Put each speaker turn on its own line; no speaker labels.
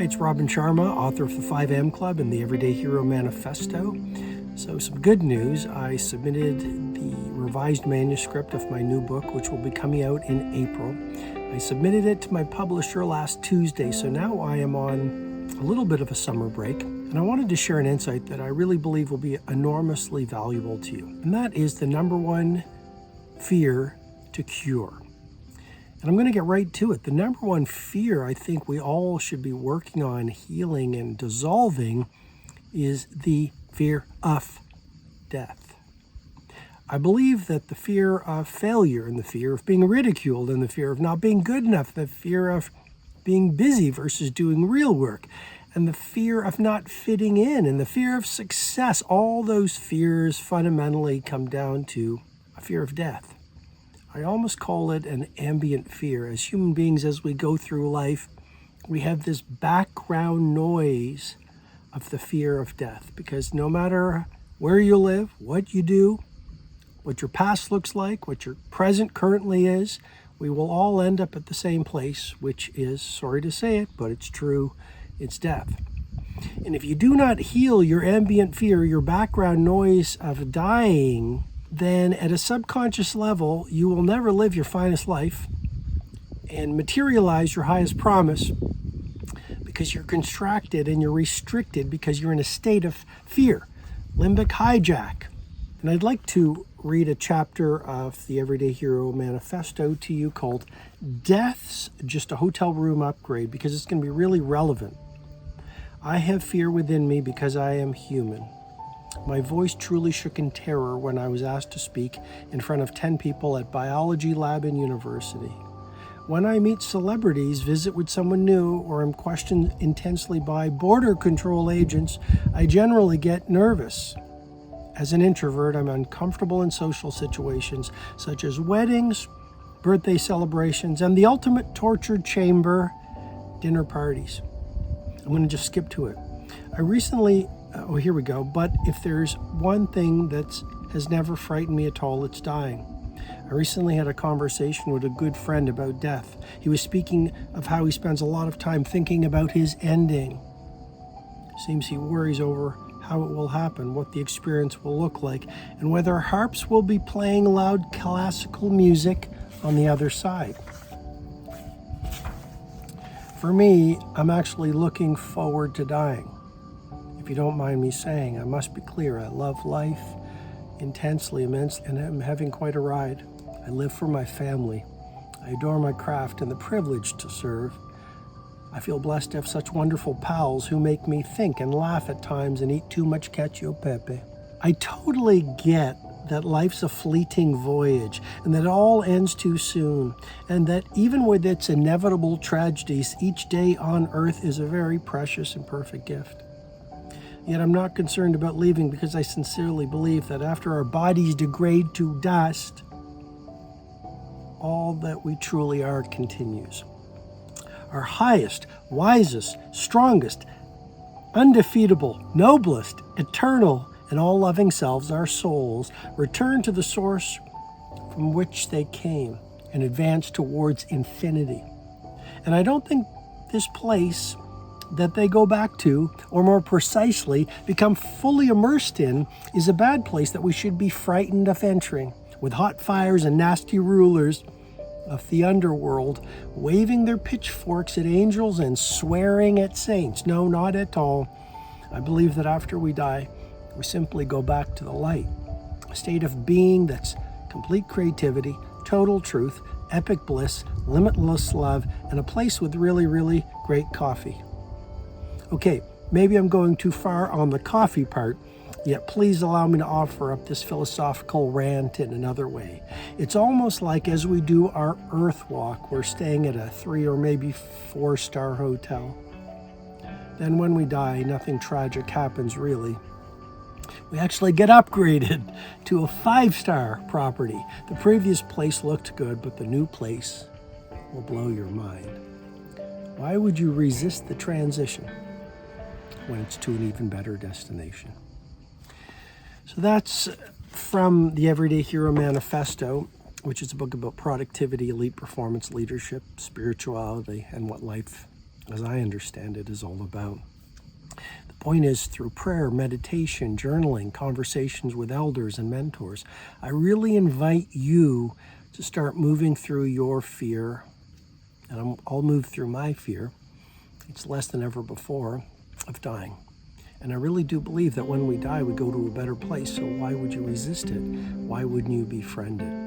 Hey, it's Robin Sharma, author of the 5am Club and the Everyday Hero Manifesto. So some good news, I submitted the revised manuscript of my new book, which will be coming out in April. I submitted it to my publisher last Tuesday, so now I am on a little bit of a summer break. And I wanted to share an insight that I really believe will be enormously valuable to you. And that is the number one fear to cure. And I'm going to get right to it. The number one fear I think we all should be working on healing and dissolving is the fear of death. I believe that the fear of failure and the fear of being ridiculed and the fear of not being good enough, the fear of being busy versus doing real work, and the fear of not fitting in and the fear of success, all those fears fundamentally come down to a fear of death. I almost call it an ambient fear. As human beings, as we go through life, we have this background noise of the fear of death, because no matter where you live, what you do, what your past looks like, what your present currently is, we will all end up at the same place, which is, sorry to say it, but it's true, it's death. And if you do not heal your ambient fear, your background noise of dying, then at a subconscious level, you will never live your finest life and materialize your highest promise, because you're contracted and you're restricted because you're in a state of fear, limbic hijack. And I'd like to read a chapter of the Everyday Hero Manifesto to you called Death's Just a Hotel Room Upgrade, because it's going to be really relevant. I have fear within me because I am human. My voice truly shook in terror when I was asked to speak in front of 10 people at biology lab in university. When I meet celebrities, visit with someone new, or am questioned intensely by border control agents, I generally get nervous. As an introvert, I'm uncomfortable in social situations such as weddings, birthday celebrations, and the ultimate torture chamber, dinner parties. I'm going to just skip to it. Here we go. But if there's one thing that has never frightened me at all, it's dying. I recently had a conversation with a good friend about death. He was speaking of how he spends a lot of time thinking about his ending. Seems he worries over how it will happen, what the experience will look like, and whether harps will be playing loud classical music on the other side. For me, I'm actually looking forward to dying. If you don't mind me saying, I must be clear, I love life intensely, immensely, and I'm having quite a ride. I live for my family. I adore my craft and the privilege to serve. I feel blessed to have such wonderful pals who make me think and laugh at times and eat too much cacio e pepe. I totally get that life's a fleeting voyage and that it all ends too soon, and that even with its inevitable tragedies, each day on earth is a very precious and perfect gift. Yet I'm not concerned about leaving, because I sincerely believe that after our bodies degrade to dust, all that we truly are continues. Our highest, wisest, strongest, undefeatable, noblest, eternal, and all-loving selves, our souls, return to the source from which they came and advance towards infinity. And I don't think this place that they go back to, or more precisely, become fully immersed in, is a bad place that we should be frightened of entering, with hot fires and nasty rulers of the underworld waving their pitchforks at angels and swearing at saints. No, not at all. I believe that after we die, we simply go back to the light, a state of being that's complete creativity, total truth, epic bliss, limitless love, and a place with really, really great coffee. Okay, maybe I'm going too far on the coffee part, yet please allow me to offer up this philosophical rant in another way. It's almost like as we do our earth walk, we're staying at a 3 or maybe 4-star hotel. Then when we die, nothing tragic happens really. We actually get upgraded to a 5-star property. The previous place looked good, but the new place will blow your mind. Why would you resist the transition when it's to an even better destination? So that's from the Everyday Hero Manifesto, which is a book about productivity, elite performance, leadership, spirituality, and what life as I understand it, is all about. The point is, through prayer, meditation, journaling, conversations with elders and mentors, I really invite you to start moving through your fear, and I'll move through my fear. It's less than ever before, of dying. And I really do believe that when we die, we go to a better place. So why would you resist it? Why wouldn't you befriend it?